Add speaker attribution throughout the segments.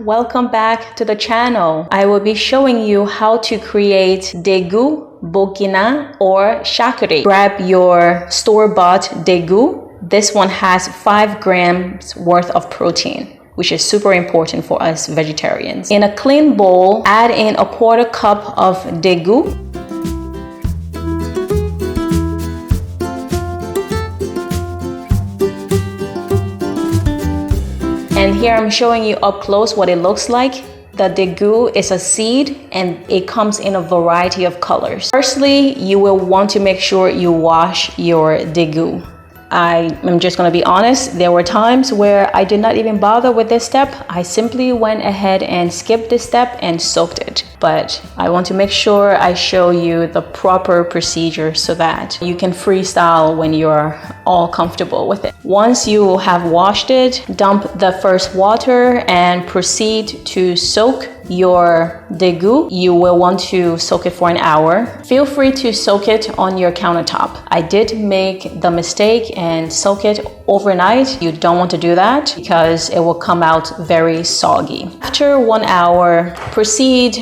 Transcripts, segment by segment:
Speaker 1: Welcome back to the channel. I will be showing you how to create Degue, Burkina, or Thiakry. Grab your store-bought Degue. This one has 5 grams worth of protein, which is super important for us vegetarians. In a clean bowl, add in a 1/4 cup of Degue. And here I'm showing you up close what it looks like. The Degue is a seed and it comes in a variety of colors. Firstly, you will want to make sure you wash your Degue. I am just going to be honest, there were times where I did not even bother with this step. I simply went ahead and skipped this step and soaked it. But I want to make sure I show you the proper procedure so that you can freestyle when you're all comfortable with it. Once you have washed it, dump the first water and proceed to soak your Degue. You will want to soak it for an hour. Feel free to soak it on your countertop. I did make the mistake and soak it overnight. You don't want to do that because it will come out very soggy. After 1 hour, proceed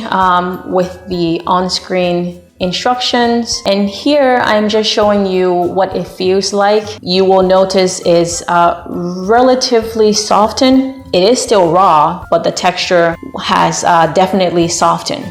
Speaker 1: with the on-screen instructions, and here I'm just showing you what it feels like. You will notice it's relatively softened. It is still raw, but the texture has definitely softened.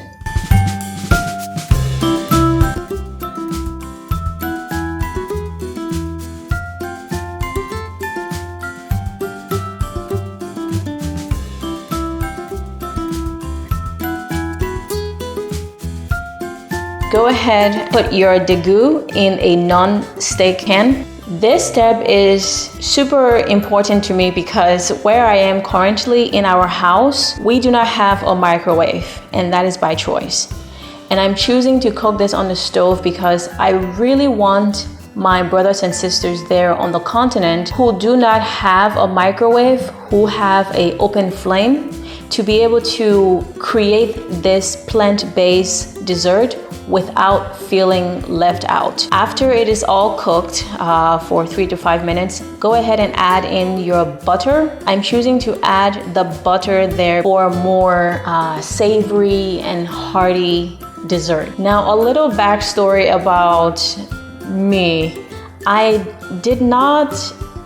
Speaker 1: Go ahead, put your Degue in a non-stick pan. This step is super important to me because where I am currently in our house, we do not have a microwave, and that is by choice. And I'm choosing to cook this on the stove because I really want my brothers and sisters there on the continent who do not have a microwave, who have an open flame, to be able to create this plant-based dessert without feeling left out. After it is all cooked for 3 to 5 minutes, go ahead and add in your butter. I'm choosing to add the butter there for more savory and hearty dessert. Now, a little backstory about me. I did not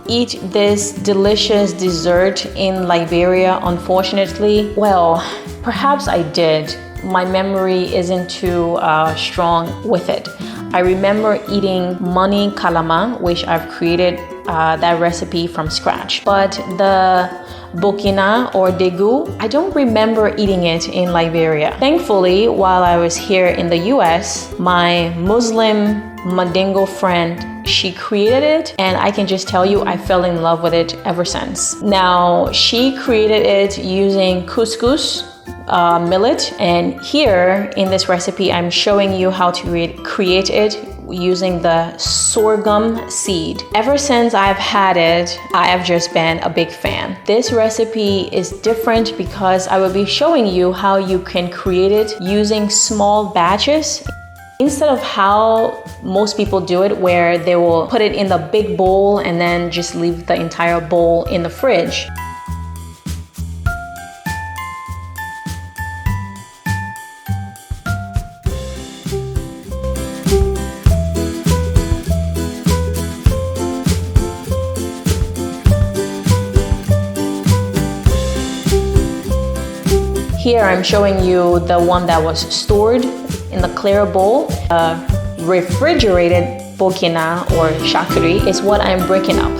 Speaker 1: eat this delicious dessert in Liberia, unfortunately. Well, perhaps I did. My memory isn't too strong with it. I remember eating mani kalama, which I've created that recipe from scratch. But the Burkina or Degue, I don't remember eating it in Liberia. Thankfully, while I was here in the US, my Muslim Mandingo friend, she created it, and I can just tell you I fell in love with it ever since. Now, she created it using couscous millet, and here in this recipe I'm showing you how to create it using the sorghum seed. Ever since I've had it, I have just been a big fan. This recipe is different because I will be showing you how you can create it using small batches instead of how most people do it, where they will put it in the big bowl and then just leave the entire bowl in the fridge. Here I'm showing you the one that was stored in the clear bowl. Refrigerated Burkina or Thiakry is what I'm breaking up.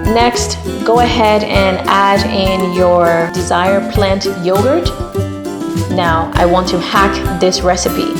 Speaker 1: Next, go ahead and add in your desired plant yogurt. Now, I want to hack this recipe.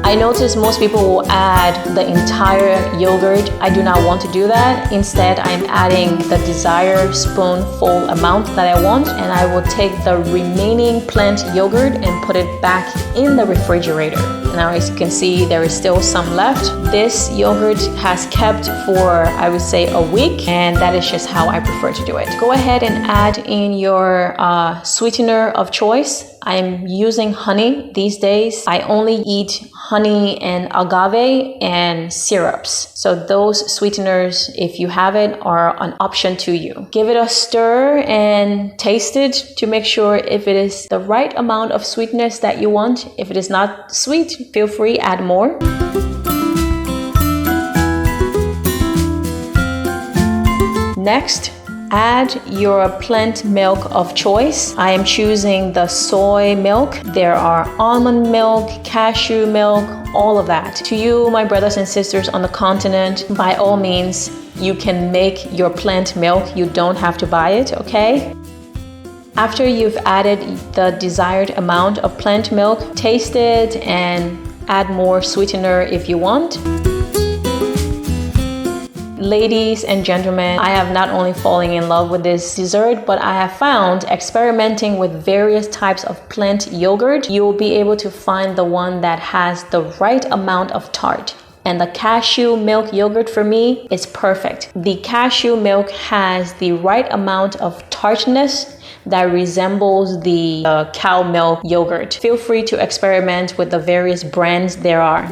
Speaker 1: I notice most people will add the entire yogurt. I do not want to do that. Instead, I'm adding the desired spoonful amount that I want, and I will take the remaining plant yogurt and put it back in the refrigerator. Now, as you can see, there is still some left. This yogurt has kept for, I would say, a week, and that is just how I prefer to do it. Go ahead and add in your sweetener of choice. I'm using honey these days. I only eat honey and agave and syrups. So those sweeteners, if you have it, are an option to you. Give it a stir and taste it to make sure if it is the right amount of sweetness that you want. If it is not sweet, feel free, add more. Next, add your plant milk of choice. I am choosing the soy milk. There are almond milk, cashew milk, all of that. To you, my brothers and sisters on the continent, by all means, you can make your plant milk. You don't have to buy it, okay? After you've added the desired amount of plant milk, taste it and add more sweetener if you want. Ladies and gentlemen, I have not only fallen in love with this dessert, but I have found experimenting with various types of plant yogurt, you will be able to find the one that has the right amount of tart. And the cashew milk yogurt for me is perfect. The cashew milk has the right amount of tartness that resembles the cow milk yogurt. Feel free to experiment with the various brands there are.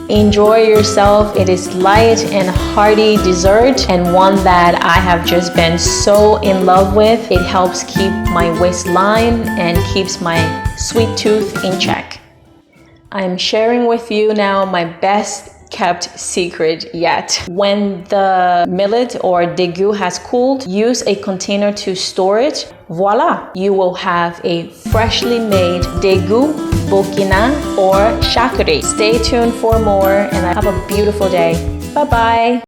Speaker 1: Enjoy yourself. It is light and hearty dessert and one that I have just been so in love with. It helps keep my waistline and keeps my sweet tooth in check. I'm sharing with you now my best kept secret yet. When the millet or Degue has cooled, use a container to store it. Voila! You will have a freshly made Degue, Burkina, or Thiakry. Stay tuned for more and have a beautiful day. Bye-bye!